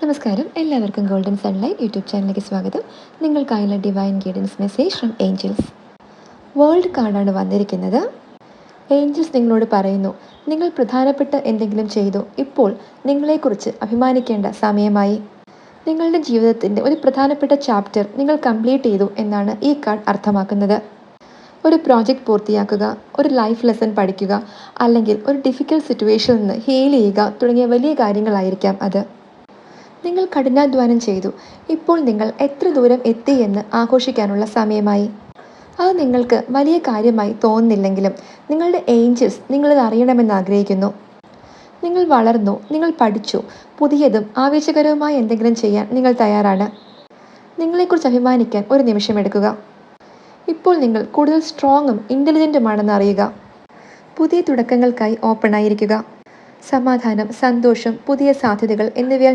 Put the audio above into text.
നമസ്കാരം, എല്ലാവർക്കും golden sunlight YouTube ചാനലിലേക്ക് സ്വാഗതം. നിങ്ങൾക്കായുള്ള divine guidance message from angels. World കാർഡാണ് വന്നിരിക്കുന്നത്. ഏഞ്ചൽസ് നിങ്ങളോട് പറയുന്നു, നിങ്ങൾ പ്രധാനപ്പെട്ട എന്തെങ്കിലും ചെയ്തു. ഇപ്പോൾ നിങ്ങളെക്കുറിച്ച് അഭിമാനിക്കേണ്ട സമയമായി. നിങ്ങളുടെ ജീവിതത്തിൻ്റെ ഒരു പ്രധാനപ്പെട്ട ചാപ്റ്റർ നിങ്ങൾ കംപ്ലീറ്റ് ചെയ്തു എന്നാണ് ഈ കാർഡ് അർത്ഥമാക്കുന്നത്. ഒരു പ്രോജക്റ്റ് പൂർത്തിയാക്കുക, ഒരു ലൈഫ് ലെസൺ പഠിക്കുക, അല്ലെങ്കിൽ ഒരു ഡിഫിക്കൽട്ട് സിറ്റുവേഷനിൽ നിന്ന് ഹീൽ ചെയ്യുക തുടങ്ങിയ വലിയ കാര്യങ്ങളായിരിക്കാം അത്. നിങ്ങൾ കഠിനാധ്വാനം ചെയ്തു. ഇപ്പോൾ നിങ്ങൾ എത്ര ദൂരം എത്തി എന്ന് ആഘോഷിക്കാനുള്ള സമയമായി. അത് നിങ്ങൾക്ക് വലിയ കാര്യമായി തോന്നുന്നില്ലെങ്കിലും നിങ്ങളുടെ ഏഞ്ചൽസ് നിങ്ങളത് അറിയണമെന്ന് ആഗ്രഹിക്കുന്നു. നിങ്ങൾ വളർന്നു, നിങ്ങൾ പഠിച്ചു, പുതിയതും ആവേശകരവുമായ എന്തെങ്കിലും ചെയ്യാൻ നിങ്ങൾ തയ്യാറാണ്. നിങ്ങളെക്കുറിച്ച് അഭിമാനിക്കാൻ ഒരു നിമിഷം എടുക്കുക. ഇപ്പോൾ നിങ്ങൾ കൂടുതൽ സ്ട്രോങ്ങും ഇൻ്റലിജൻറ്റുമാണെന്ന് അറിയുക. പുതിയ തുടക്കങ്ങൾക്കായി ഓപ്പണായിരിക്കുക. സമാധാനം, സന്തോഷം, പുതിയ സാധ്യതകൾ എന്നിവയാൽ